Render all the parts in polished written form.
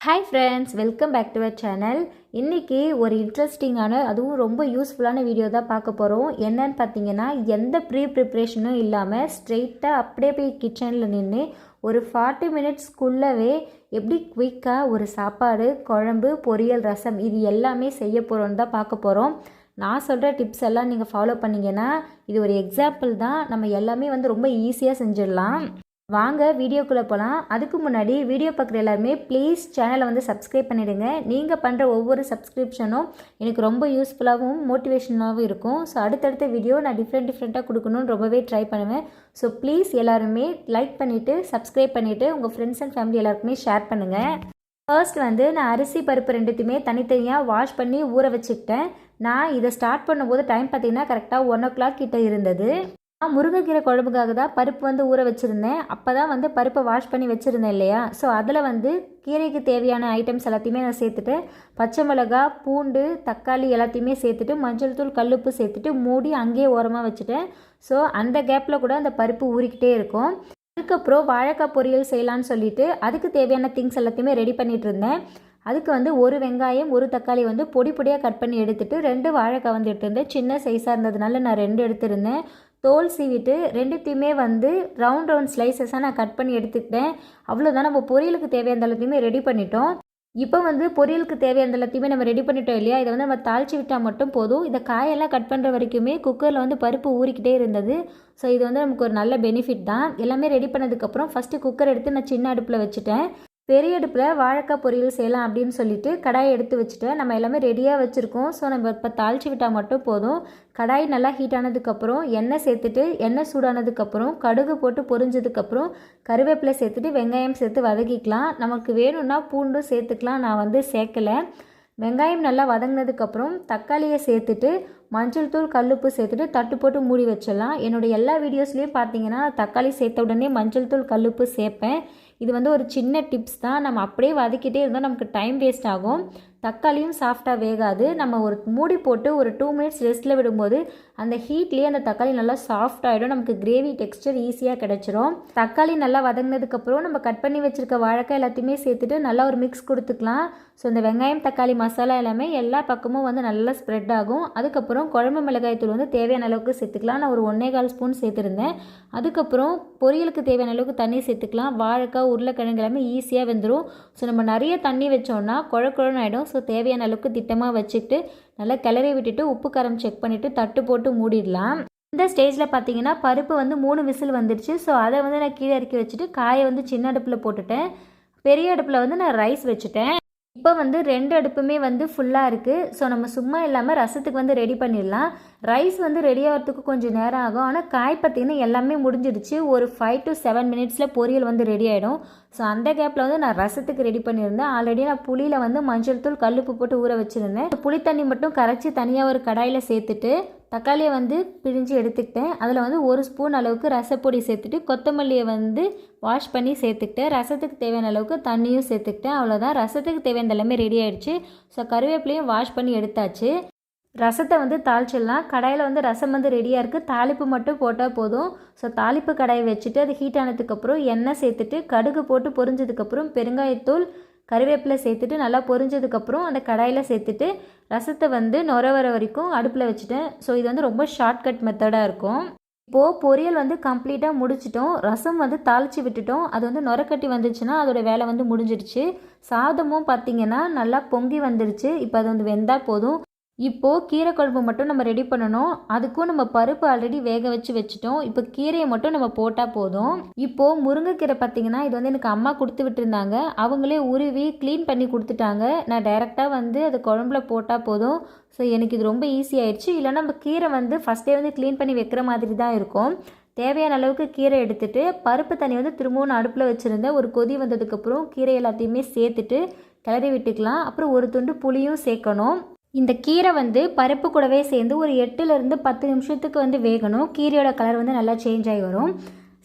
Hi friends, welcome back to our channel. இன்றைக்கி ஒரு இன்ட்ரெஸ்டிங்கான அதுவும் ரொம்ப யூஸ்ஃபுல்லான வீடியோ தான் பார்க்க போகிறோம். என்னன்னு பார்த்தீங்கன்னா, எந்த ப்ரிப்ரேஷனும் இல்லாமல் ஸ்ட்ரெயிட்டாக அப்படியே போய் கிச்சனில் நின்று ஒரு 40 மினிட்ஸ்க்குள்ளவே எப்படி குயிக்காக ஒரு சாப்பாடு, குழம்பு, பொரியல், ரசம் இது எல்லாமே செய்ய போகிறோன்னு தான் பார்க்க போகிறோம். நான் சொல்கிற டிப்ஸ் எல்லாம் நீங்கள் ஃபாலோ பண்ணிங்கன்னா இது ஒரு எக்ஸாம்பிள் தான். நம்ம எல்லாமே ரொம்ப ரொம்ப செஞ்சிடலாம். வாங்க வீடியோக்குள்ளே போகலாம். அதுக்கு முன்னாடி வீடியோ பார்க்குற எல்லாருமே ப்ளீஸ் சேனலை சப்ஸ்கிரைப் பண்ணிவிடுங்க. நீங்கள் பண்ணுற ஒவ்வொரு சப்ஸ்கிரிப்ஷனும் எனக்கு ரொம்ப யூஸ்ஃபுல்லாகவும் மோட்டிவேஷனாகவும் இருக்கும். ஸோ அடுத்தடுத்த வீடியோ நான் டிஃப்ரெண்ட்டாக கொடுக்கணும்னு ரொம்பவே ட்ரை பண்ணுவேன். ஸோ ப்ளீஸ் எல்லாருமே லைக் பண்ணிவிட்டு சப்ஸ்கிரைப் பண்ணிவிட்டு உங்கள் ஃப்ரெண்ட்ஸ் அண்ட் ஃபேமிலி எல்லாருக்குமே ஷேர் பண்ணுங்கள். ஃபர்ஸ்ட் நான் அரிசி பருப்பு ரெண்டுத்தையுமே தனித்தனியாக வாஷ் பண்ணி ஊற வச்சுக்கிட்டேன். நான் இதை ஸ்டார்ட் பண்ணும்போது டைம் பார்த்திங்கன்னா கரெக்டாக 1 o'clock கிட்ட இருந்தது. நான் முருங்கைக்கீரை குழம்புக்காக தான் பருப்பு ஊற வச்சுருந்தேன். அப்போ தான் பருப்பை வாஷ் பண்ணி வச்சுருந்தேன் இல்லையா. ஸோ அதில் கீரைக்கு தேவையான ஐட்டம்ஸ் எல்லாத்தையுமே நான் சேர்த்துட்டு பச்சை மிளகா, பூண்டு, தக்காளி எல்லாத்தையுமே சேர்த்துட்டு மஞ்சள் தூள், கல்லுப்பு சேர்த்துட்டு மூடி அங்கேயே ஓரமாக வச்சுட்டேன். ஸோ அந்த கேப்பில் கூட அந்த பருப்பு ஊறிக்கிட்டே இருக்கும். அதுக்கப்புறம் வாழைக்காய் பொரியல் செய்யலான்னு சொல்லிட்டு அதுக்கு தேவையான திங்ஸ் எல்லாத்தையுமே ரெடி பண்ணிகிட்டு இருந்தேன். அதுக்கு ஒரு வெங்காயம், ஒரு தக்காளி பொடி பொடியாக கட் பண்ணி எடுத்துகிட்டு 2 வாழைக்காய் எடுத்துருந்தேன். சின்ன சைஸாக இருந்ததுனால நான் 2 எடுத்துருந்தேன். தோல் சீவிட்டு ரெண்டுத்தையுமே ரவுண்ட் ஸ்லைசஸாக நான் கட் பண்ணி எடுத்துக்கிட்டேன். அவ்வளோதான், நம்ம பொரியலுக்கு தேவையான எல்லாத்தையுமே ரெடி பண்ணிட்டோம். இப்போ பொரியலுக்கு தேவையான எல்லாத்தையுமே நம்ம ரெடி பண்ணிட்டோம் இல்லையா. இதை நம்ம தாளித்து விட்டால் மட்டும் போதும். இந்த காயெல்லாம் கட் பண்ணுற வரைக்குமே குக்கரில் பருப்பு ஊறிக்கிட்டே இருந்தது. ஸோ இது நமக்கு ஒரு நல்ல பெனிஃபிட் தான். எல்லாமே ரெடி பண்ணதுக்கப்புறம் ஃபஸ்ட்டு குக்கர் எடுத்து நான் சின்ன அடுப்பில் வச்சுட்டேன். பெரிய அடுப்பில் வாழைக்காய் பொரியல் செய்யலாம் அப்படின்னு சொல்லிட்டு கடாயை எடுத்து வச்சுட்டேன். நம்ம எல்லாமே ரெடியாக வச்சுருக்கோம். ஸோ நம்ம இப்போ தாளித்து விட்டால் மட்டும் போதும். கடாய் நல்லா ஹீட் ஆனதுக்கப்புறம் எண்ணெய் சேர்த்துட்டு எண்ணெய் சூடானதுக்கப்புறம் கடுகு போட்டு பொரிஞ்சதுக்கப்புறம் கருவேப்பிலை சேர்த்துட்டு வெங்காயம் சேர்த்து வதக்கிக்கலாம். நமக்கு வேணும்னா பூண்டும் சேர்த்துக்கலாம். நான் சேர்க்கலை. வெங்காயம் நல்லா வதங்கினதுக்கப்புறம் தக்காளியை சேர்த்துட்டு மஞ்சள் தூள், கல்லுப்பு சேர்த்துட்டு தட்டு போட்டு மூடி வச்சிடலாம். என்னுடைய எல்லா வீடியோஸ்லேயும் பார்த்தீங்கன்னா தக்காளி சேர்த்த உடனே மஞ்சள் தூள், கல்லுப்பு சேர்ப்பேன். இது ஒரு சின்ன டிப்ஸ் தான். நம்ம அப்படியே வதக்கிட்டே இருந்தால் நமக்கு டைம் வேஸ்ட் ஆகும். தக்காளியும் சாஃப்டாக வேகாது. நம்ம ஒரு மூடி போட்டு ஒரு 2 மினிட்ஸ் ரெஸ்ட்டில் விடும்போது அந்த ஹீட்லேயே அந்த தக்காளி நல்லா சாஃப்ட் ஆகிடும். நமக்கு கிரேவி டெக்ஸ்டர் ஈஸியாக கிடச்சிரும். தக்காளி நல்லா வதங்கினதுக்கப்புறம் நம்ம கட் பண்ணி வச்சுருக்க வாழைக்காய் எல்லாத்தையுமே சேர்த்துட்டு நல்லா ஒரு மிக்ஸ் கொடுத்துக்கலாம். ஸோ இந்த வெங்காயம், தக்காளி மசாலா எல்லாமே எல்லா பக்கமும் நல்லா ஸ்ப்ரெட் ஆகும். அதுக்கப்புறம் குழம்பு மிளகாய் தூள் தேவையான அளவுக்கு சேர்த்துக்கலாம். நான் ஒரு 1.25 ஸ்பூன் சேர்த்துருந்தேன். அதுக்கப்புறம் பொரியலுக்கு தேவையான அளவுக்கு தண்ணி சேர்த்துக்கலாம். வாழைக்காய், உருளைக்கிழங்கு எல்லாமே ஈஸியாக வெந்துடும். ஸோ நம்ம நிறைய தண்ணி வச்சோம்னா குழன்னு ஆகிடும். ஸோ தேவையான அளவுக்கு திட்டமாக வச்சுக்கிட்டு நல்லா கிளறி விட்டுட்டு உப்பு காரம் செக் பண்ணிவிட்டு தட்டு போட்டு மூடிடலாம். இந்த ஸ்டேஜில் பார்த்தீங்கன்னா பருப்பு 3 விசில் வந்துடுச்சு. ஸோ அதை நான் கீழே இறக்கி வச்சுட்டு காயை சின்ன அடுப்பில் போட்டுட்டேன். பெரிய அடுப்பில் நான் ரைஸ் வச்சுட்டேன். இப்போ 2 அடுப்புமே ஃபுல்லாக இருக்குது. ஸோ நம்ம சும்மா இல்லாமல் ரசத்துக்கு ரெடி பண்ணிடலாம். ரைஸ் ரெடி ஆகிறதுக்கு கொஞ்சம் நேரம் ஆகும். ஆனால் காய் பார்த்திங்கன்னா எல்லாமே முடிஞ்சிடுச்சு. ஒரு 5 to 7 மினிட்ஸில் பொரியல் ரெடி ஆகிடும். ஸோ அந்த கேப்பில் நான் ரசத்துக்கு ரெடி பண்ணியிருந்தேன். ஆல்ரெடி நான் புளியில் மஞ்சள் தூள், கல்லுப்பு போட்டு ஊற வச்சுருந்தேன். புளி தண்ணி மட்டும் கரைச்சி தனியாக ஒரு கடாயில் சேர்த்துட்டு தக்காளியை பிழிஞ்சு எடுத்துக்கிட்டேன். அதில் 1 ஸ்பூன் அளவுக்கு ரசப்பொடி சேர்த்துட்டு கொத்தமல்லியை வாஷ் பண்ணி சேர்த்துக்கிட்டேன். ரசத்துக்கு தேவையான அளவுக்கு தண்ணியும் சேர்த்துக்கிட்டேன். அவ்வளோதான், ரசத்துக்கு தேவையான எல்லாமே ரெடி ஆகிடுச்சு. ஸோ கருவேப்பிலையும் வாஷ் பண்ணி எடுத்தாச்சு. ரசத்தை தாளிச்சிடலாம். கடாயில் ரசம் ரெடியாக இருக்குது. தாளிப்பு மட்டும் போட்டால் போதும். ஸோ தாளிப்பு கடாயை வச்சுட்டு அது ஹீட் ஆனதுக்கப்புறம் எண்ணெய் சேர்த்துட்டு கடுகு போட்டு பொரிஞ்சதுக்கப்புறம் பெருங்காயத்தூள், கருவேப்பிலை சேர்த்துட்டு நல்லா பொரிஞ்சதுக்கப்புறம் அந்த கடாயில் சேர்த்துட்டு ரசத்தை நுர வர வரைக்கும் அடுப்பில் வச்சுட்டேன். ஸோ இது ரொம்ப ஷார்ட்கட் மெத்தடாக இருக்கும். இப்போது பொரியல் கம்ப்ளீட்டாக முடிச்சிட்டோம். ரசம் தாளித்து விட்டுட்டோம். அது நுரக்கட்டி வந்துச்சுன்னா அதோட வேலை முடிஞ்சிடுச்சு. சாதமும் பார்த்திங்கன்னா நல்லா பொங்கி வந்துடுச்சு. இப்போ அது வெந்தால் போதும். இப்போது கீரை குழம்பு மட்டும் நம்ம ரெடி பண்ணணும். அதுக்கும் நம்ம பருப்பு ஆல்ரெடி வேக வச்சுட்டோம். இப்போ கீரையை மட்டும் நம்ம போட்டால் போதும். இப்போது முருங்கைக்கீரை பார்த்திங்கன்னா இது எனக்கு அம்மா கொடுத்து விட்டுருந்தாங்க. அவங்களே உருவி க்ளீன் பண்ணி கொடுத்துட்டாங்க. நான் டைரெக்டாக அது குழம்புல போட்டால் போதும். ஸோ எனக்கு இது ரொம்ப ஈஸி ஆயிடுச்சு. இல்லைன்னா நம்ம கீரை ஃபஸ்ட்டே க்ளீன் பண்ணி வைக்கிற மாதிரி தான் இருக்கும். தேவையான அளவுக்கு கீரை எடுத்துகிட்டு பருப்பு தண்ணி திரும்பவும் அடுப்பில் வச்சுருந்தேன். ஒரு கொதி வந்ததுக்கப்புறம் கீரை எல்லாத்தையுமே சேர்த்துட்டு கிளறி விட்டுக்கலாம். அப்புறம் ஒரு துண்டு புளியும் சேர்க்கணும். இந்த கீரை பருப்பு கூடவே சேர்ந்து ஒரு 8லேருந்து 10 நிமிஷத்துக்கு வேகணும். கீரையோட கலர் நல்லா சேஞ்ச் ஆகி வரும்.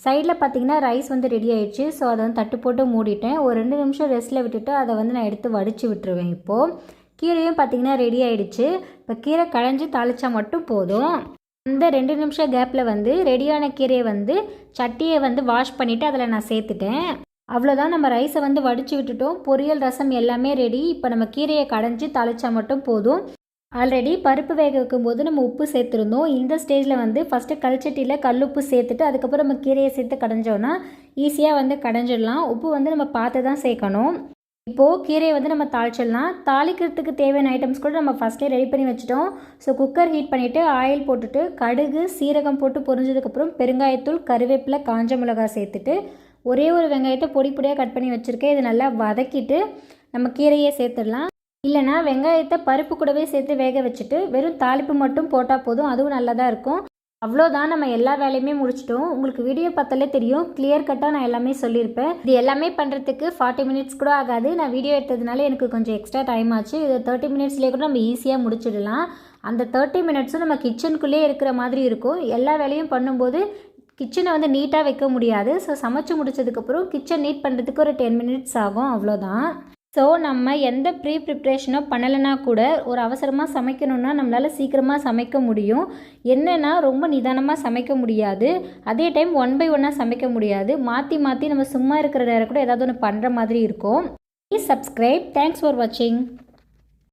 சைடில் பார்த்திங்கன்னா ரைஸ் ரெடி ஆகிடுச்சு. ஸோ அதை தட்டு போட்டு மூடிட்டேன். ஒரு 2 நிமிஷம் ரெஸ்ட்டில் விட்டுட்டு அதை நான் எடுத்து வடித்து விட்டுருவேன். இப்போது கீரையும் பார்த்திங்கன்னா ரெடி ஆகிடுச்சு. இப்போ கீரை களைஞ்சி தாளித்தா மட்டும் போதும். அந்த 2 நிமிஷம் கேப்பில் ரெடியான கீரையை சட்டியை வாஷ் பண்ணிவிட்டு அதில் நான் சேர்த்துட்டேன். அவ்வளோதான், நம்ம ரைஸை வந்து வடித்து விட்டுட்டோம். பொரியல் ரசம் எல்லாமே ரெடி. இப்போ நம்ம கீரையை கடைஞ்சி தாளிச்சா மட்டும் போதும். ஆல்ரெடி பருப்பு வேக வைக்கும்போது நம்ம உப்பு சேர்த்துருந்தோம். இந்த ஸ்டேஜில் வந்து ஃபஸ்ட்டு கல்ச்சட்டியில் கல்லுப்பு சேர்த்துட்டு அதுக்கப்புறம் நம்ம கீரையை சேர்த்து கடைஞ்சோன்னா ஈஸியாக வந்து கடைஞ்சிடலாம். உப்பு வந்து நம்ம பார்த்து தான் சேர்க்கணும். இப்போது கீரையை வந்து நம்ம தாளிச்சிடலாம். தாளிக்கிறதுக்கு தேவையான ஐட்டம்ஸ் கூட நம்ம ஃபஸ்ட்டே ரெடி பண்ணி வச்சுட்டோம். ஸோ குக்கர் ஹீட் பண்ணிவிட்டு ஆயில் போட்டுட்டு கடுகு சீரகம் போட்டு பொரிஞ்சதுக்கப்புறம் பெருங்காயத்தூள் கருவேப்பிலை காஞ்ச மிளகாய் சேர்த்துட்டு ஒரே ஒரு வெங்காயத்தை பொடி பொடியாக கட் பண்ணி வச்சுருக்கேன். இது நல்லா வதக்கிட்டு நம்ம கீரையை சேர்த்துடலாம். இல்லைனா வெங்காயத்தை பருப்பு கூடவே சேர்த்து வேக வச்சுட்டு வெறும் தாளிப்பு மட்டும் போட்டால் போதும், அதுவும் நல்லா தான் இருக்கும். அவ்வளோதான், நம்ம எல்லா வேலையுமே முடிச்சிட்டோம். உங்களுக்கு வீடியோ பார்த்தாலே தெரியும், கிளியர் கட்டாக நான் எல்லாமே சொல்லியிருப்பேன். இது எல்லாமே பண்ணுறதுக்கு 40 மினிட்ஸ் கூட ஆகாது. நான் வீடியோ எடுத்ததுனால எனக்கு கொஞ்சம் எக்ஸ்ட்ரா டைம் ஆச்சு. இது 30 மினிட்ஸ்லேயே கூட நம்ம ஈஸியாக முடிச்சிடலாம். அந்த 30 மினிட்ஸும் நம்ம கிச்சனுக்குள்ளேயே இருக்கிற மாதிரி இருக்கும். எல்லா வேலையும் பண்ணும்போது கிச்சனை வந்து நீட்டாக வைக்க முடியாது. ஸோ சமைச்சு முடிச்சதுக்கப்புறம் கிச்சன் நீட் பண்ணுறதுக்கு ஒரு 10 மினிட்ஸ் ஆகும், அவ்வளோதான். ஸோ நம்ம எந்த ப்ரிப்ரேஷனோ பண்ணலைன்னா கூட ஒரு அவசரமாக சமைக்கணுன்னா நம்மளால் சீக்கிரமாக சமைக்க முடியும். என்னென்னா ரொம்ப நிதானமாக சமைக்க முடியாது, அதே டைம் 1 by 1 சமைக்க முடியாது. மாற்றி மாற்றி நம்ம சும்மா இருக்கிற நேரம் கூட ஏதாவது ஒன்று பண்ணுற மாதிரி இருக்கும். Please subscribe. தேங்க்ஸ் ஃபார் வாட்சிங்.